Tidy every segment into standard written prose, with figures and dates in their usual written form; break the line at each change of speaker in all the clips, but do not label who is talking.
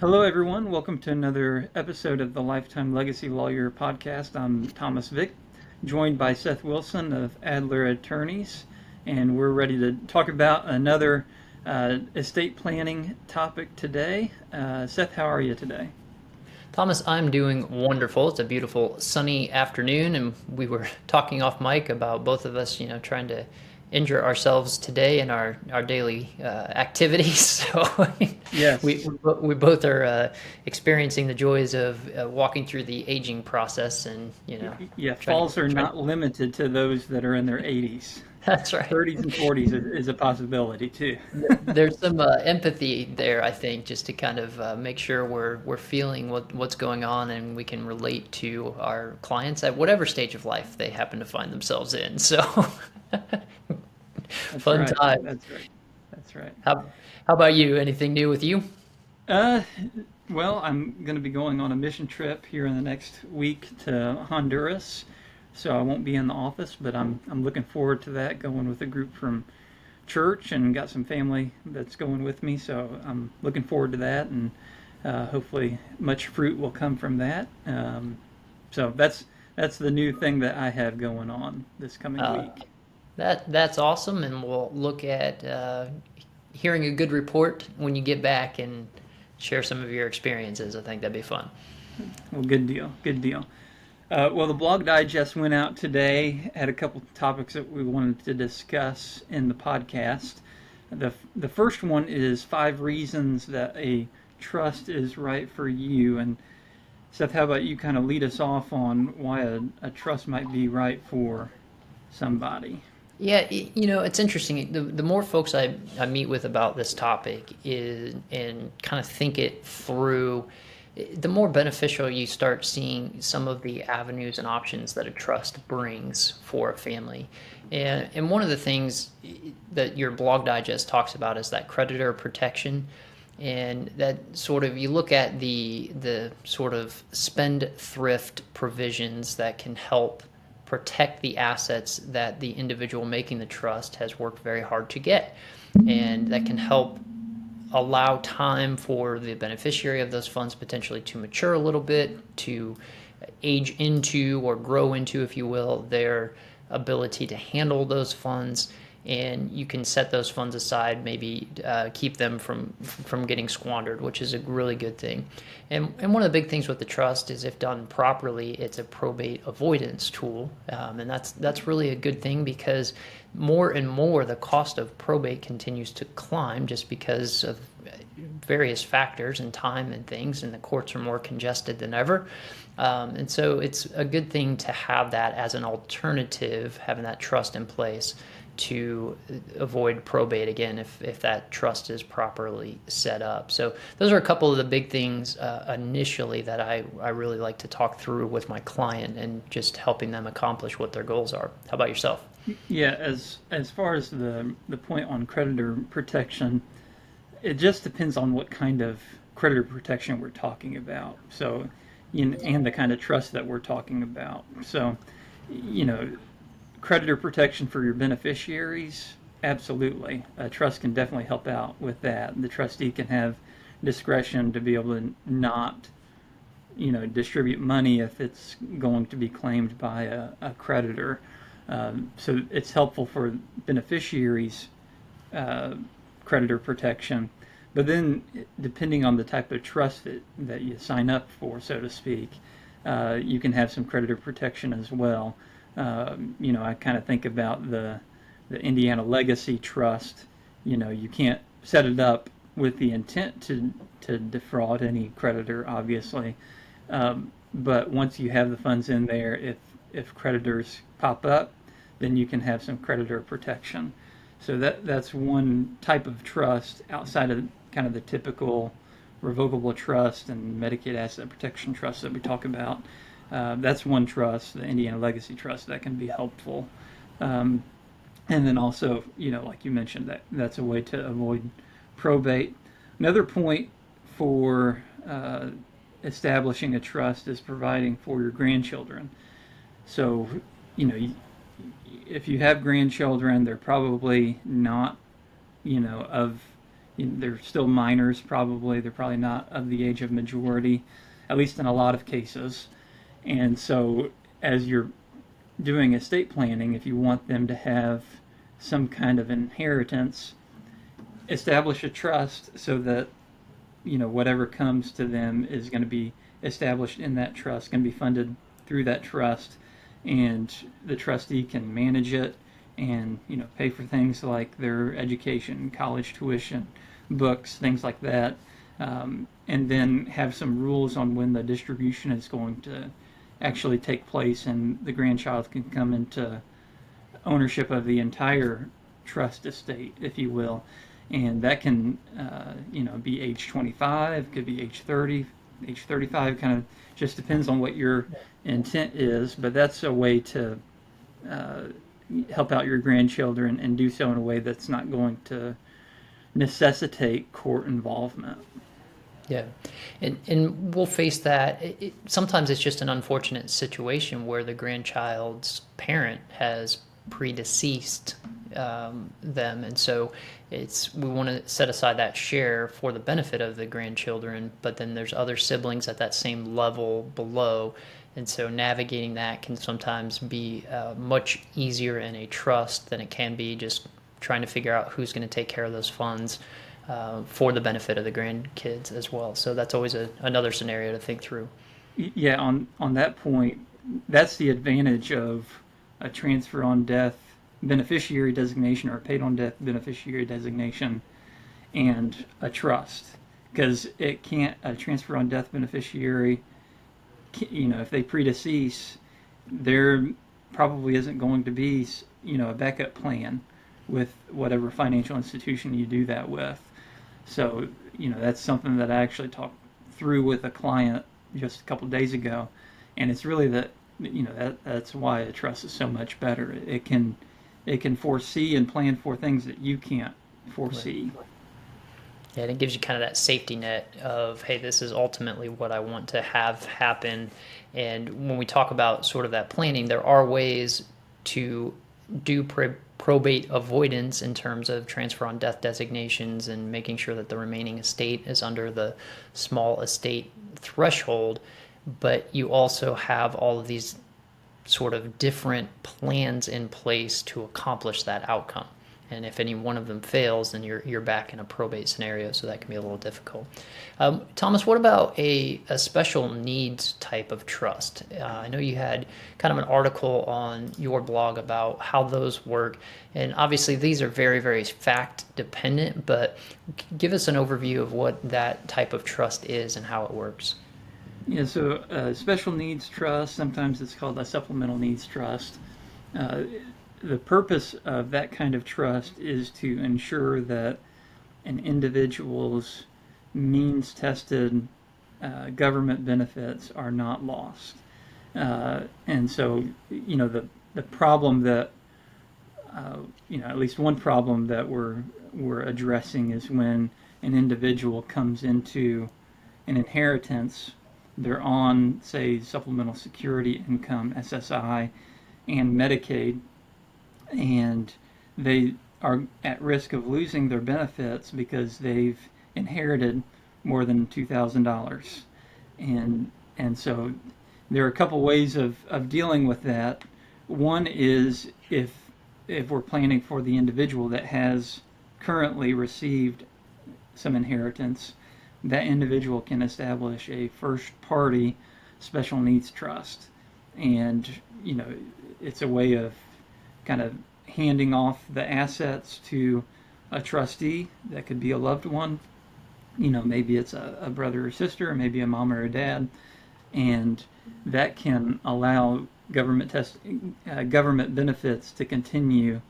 Hello, everyone. Welcome to another episode of the Lifetime Legacy Lawyer podcast. I'm Thomas Vick, joined by Seth Wilson of Adler Attorneys, and we're ready to talk about another estate planning topic today. Seth, how are you today?
Thomas, I'm doing wonderful. It's a beautiful sunny afternoon, and we were talking off mic about both of us, trying to injure ourselves today in our daily activities. So we
Yes.
we both are experiencing the joys of walking through the aging process, and
Yeah,
trying to
falls are
trying.
not limited to those that are in their 80s.
That's right.
30s and 40s is a possibility too.
There's some empathy there, I think, just to kind of make sure we're feeling what's going on, and we can relate to our clients at whatever stage of life they happen to find themselves in. So,
That's
fun
right.
time.
That's right. That's right.
How about you? Anything new with you?
Uh, well, I'm going to be going on a mission trip here in the next week to Honduras, so I won't be in the office, but I'm looking forward to that. Going with a group from church and got some family that's going with me, so I'm looking forward to that, and hopefully much fruit will come from that. So that's the new thing that I have going on this coming
Uh,
week.
that's awesome, and we'll look at hearing a good report when you get back and share some of your experiences. I think that'd be fun.
Well, good deal. Good deal. Well, the blog digest went out today. Had a couple topics that we wanted to discuss in the podcast. The first one is 5 reasons that a trust is right for you. And Seth, how about you kind of lead us off on why a trust might be right for somebody?
Yeah, it's interesting. The more folks I meet with about this topic is and kind of think it through, the more beneficial you start seeing some of the avenues and options that a trust brings for a family. And one of the things that your blog digest talks about is that creditor protection. And that sort of, you look at the sort of spend thrift provisions that can help protect the assets that the individual making the trust has worked very hard to get, and that can help allow time for the beneficiary of those funds potentially to mature a little bit, to age into or grow into, if you will, their ability to handle those funds. And you can set those funds aside, maybe keep them from getting squandered, which is a really good thing. And one of the big things with the trust is, if done properly, it's a probate avoidance tool, and that's really a good thing, because more and more the cost of probate continues to climb, just because of various factors and time and things, and the courts are more congested than ever. And so it's a good thing to have that as an alternative, having that trust in place to avoid probate again, if that trust is properly set up. So those are a couple of the big things initially that I really like to talk through with my client, and just helping them accomplish what their goals are. How about yourself?
Yeah, as far as the point on creditor protection, it just depends on what kind of creditor protection we're talking about. So, and the kind of trust that we're talking about. So, you know, creditor protection for your beneficiaries, absolutely. A trust can definitely help out with that. The trustee can have discretion to be able to not, distribute money if it's going to be claimed by a creditor. So it's helpful for beneficiaries' uh, creditor protection. But then, depending on the type of trust that you sign up for, so to speak, you can have some creditor protection as well. I kind of think about the Indiana Legacy Trust. You can't set it up with the intent to defraud any creditor, obviously. But once you have the funds in there, if creditors pop up, then you can have some creditor protection. So that's one type of trust outside of kind of the typical revocable trust and Medicaid asset protection trust that we talk about. That's one trust, the Indiana Legacy Trust, that can be helpful. Um, and then also, like you mentioned, that's a way to avoid probate. Another point for establishing a trust is providing for your grandchildren. So, you know, if you have grandchildren, they're probably not, of they're still minors probably. They're probably not of the age of majority, at least in a lot of cases. And so as you're doing estate planning, if you want them to have some kind of inheritance, establish a trust so that whatever comes to them is going to be established in that trust, going to be funded through that trust, and the trustee can manage it and pay for things like their education, college tuition, books, things like that, and then have some rules on when the distribution is going to actually take place, and the grandchild can come into ownership of the entire trust estate, if you will. And that can, be age 25, could be age 30, age 35, kind of just depends on what your intent is. But that's a way to help out your grandchildren and do so in a way that's not going to necessitate court involvement.
Yeah, and we'll face that. Sometimes it's just an unfortunate situation where the grandchild's parent has predeceased them, and so we want to set aside that share for the benefit of the grandchildren, but then there's other siblings at that same level below, and so navigating that can sometimes be much easier in a trust than it can be just trying to figure out who's going to take care of those funds for the benefit of the grandkids as well. So that's always another scenario to think through.
Yeah, on that point, that's the advantage of a transfer on death beneficiary designation or a paid on death beneficiary designation and a trust, because a transfer on death beneficiary, if they predecease, there probably isn't going to be a backup plan with whatever financial institution you do that with. So that's something that I actually talked through with a client just a couple of days ago, and it's really that's why a trust is so much better. It can foresee and plan for things that you can't foresee.
Right. Yeah, and it gives you kind of that safety net of, hey, this is ultimately what I want to have happen. And when we talk about sort of that planning, there are ways to do probate avoidance in terms of transfer on death designations and making sure that the remaining estate is under the small estate threshold. But you also have all of these sort of different plans in place to accomplish that outcome. And if any one of them fails, then you're back in a probate scenario, so that can be a little difficult. Thomas, what about a special needs type of trust? I know you had kind of an article on your blog about how those work, and obviously these are very, very fact dependent, but give us an overview of what that type of trust is and how it works.
Yeah, so special needs trust, sometimes it's called a supplemental needs trust. The purpose of that kind of trust is to ensure that an individual's means-tested government benefits are not lost. And so, the problem that, at least one problem that we're addressing is when an individual comes into an inheritance, they're on, say, supplemental security income, SSI, and Medicaid, and they are at risk of losing their benefits because they've inherited more than $2,000. And so there are a couple ways of dealing with that. One is if we're planning for the individual that has currently received some inheritance, that individual can establish a first party special needs trust. And, it's a way of kind of handing off the assets to a trustee. That could be a loved one. Maybe it's a brother or sister, or maybe a mom or a dad. And that can allow government benefits to continue,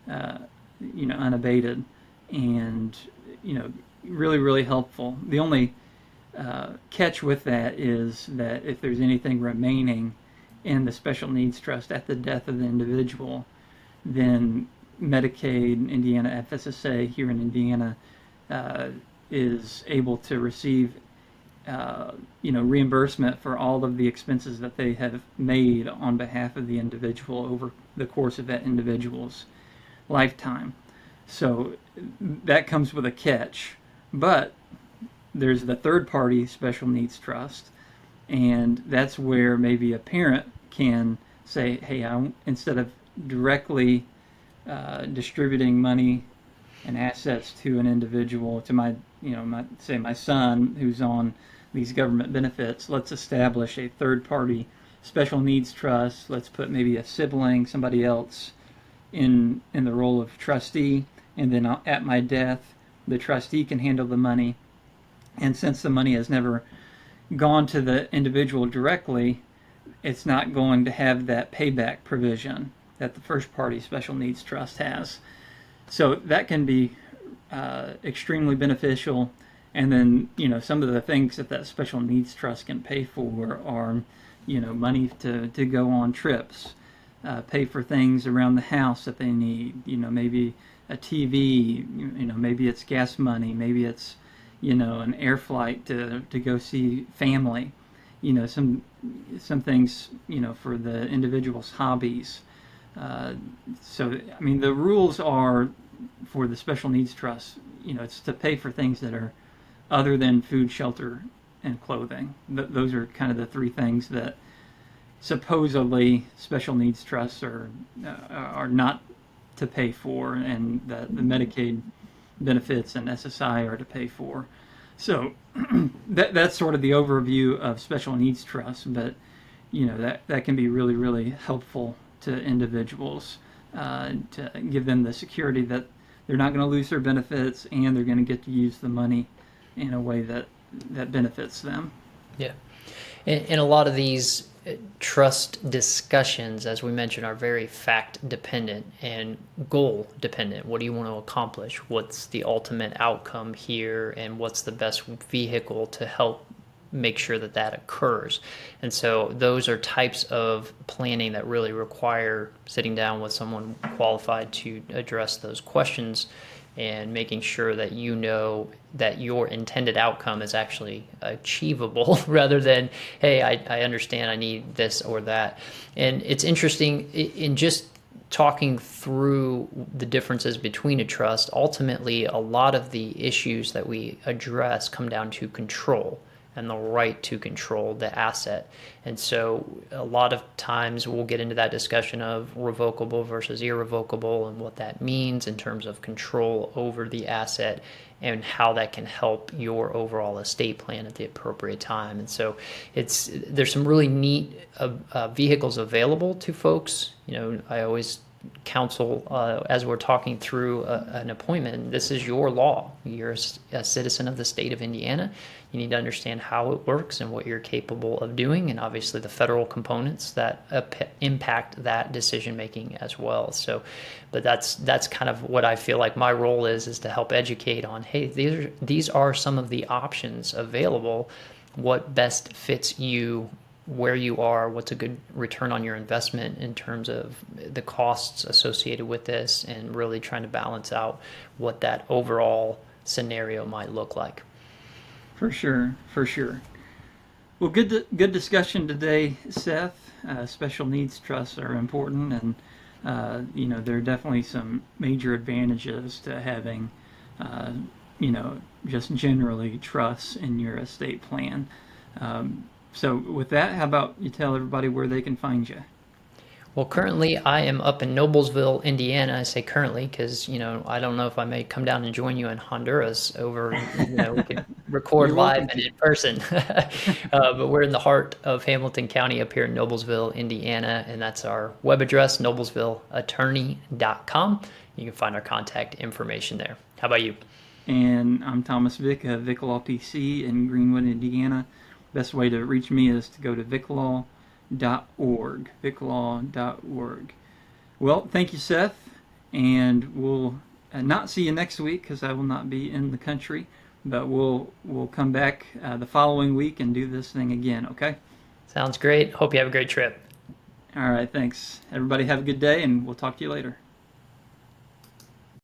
unabated, and really, really helpful. The only catch with that is that if there's anything remaining in the special needs trust at the death of the individual, then Medicaid, Indiana FSSA here in Indiana is able to receive reimbursement for all of the expenses that they have made on behalf of the individual over the course of that individual's lifetime. So that comes with a catch. But there's the third party special needs trust, and that's where maybe a parent can say, hey, instead of directly distributing money and assets to an individual, to my son who's on these government benefits, let's establish a third party special needs trust. Let's put maybe a sibling, somebody else, in the role of trustee, and then at my death, the trustee can handle the money. And since the money has never gone to the individual directly, it's not going to have that payback provision that the first party special needs trust has. So that can be extremely beneficial. And then, some of the things that special needs trust can pay for are, money to go on trips, pay for things around the house that they need, maybe a TV, maybe it's gas money, maybe it's, an air flight to go see family, some things, for the individual's hobbies. The rules are for the special needs trust, it's to pay for things that are other than food, shelter, and clothing. Those are kind of the three things that supposedly special needs trusts are not to pay for, and that the Medicaid benefits and SSI are to pay for. So that's sort of the overview of special needs trusts, but that can be really, really helpful to individuals to give them the security that they're not going to lose their benefits and they're going to get to use the money in a way that benefits them.
Yeah. And a lot of these trust discussions, as we mentioned, are very fact dependent and goal dependent. What do you want to accomplish? What's the ultimate outcome here? And what's the best vehicle to help make sure that occurs? And so those are types of planning that really require sitting down with someone qualified to address those questions and making sure that that your intended outcome is actually achievable rather than, hey, I understand I need this or that. And it's interesting in just talking through the differences between a trust. Ultimately, a lot of the issues that we address come down to control and the right to control the asset. And so a lot of times we'll get into that discussion of revocable versus irrevocable and what that means in terms of control over the asset and how that can help your overall estate plan at the appropriate time. And so there's some really neat vehicles available to folks. I always counsel as we're talking through an appointment, this is your law. You're a citizen of the state of Indiana. You need to understand how it works and what you're capable of doing, and obviously the federal components that impact that decision making as well. So, but that's kind of what I feel like my role is to help educate on, hey, these are some of the options available. What best fits you, where you are, what's a good return on your investment in terms of the costs associated with this, and really trying to balance out what that overall scenario might look like.
For sure. Well, good discussion today, Seth. Special needs trusts are important, and there are definitely some major advantages to having, just generally trusts in your estate plan. So with that, how about you tell everybody where they can find you?
Well, currently I am up in Noblesville, Indiana. I say currently because, I don't know if I may come down and join you in Honduras over, we could record live and in person. But we're in the heart of Hamilton County up here in Noblesville, Indiana, and that's our web address, noblesvilleattorney.com. You can find our contact information there. How about you?
And I'm Thomas Vick of Vick Law PC in Greenwood, Indiana. Best way to reach me is to go to vicklaw.org, vicklaw.org. Well, thank you, Seth, and we'll not see you next week because I will not be in the country, but we'll come back the following week and do this thing again, okay?
Sounds great. Hope you have a great trip.
All right, thanks. Everybody have a good day, and we'll talk to you later.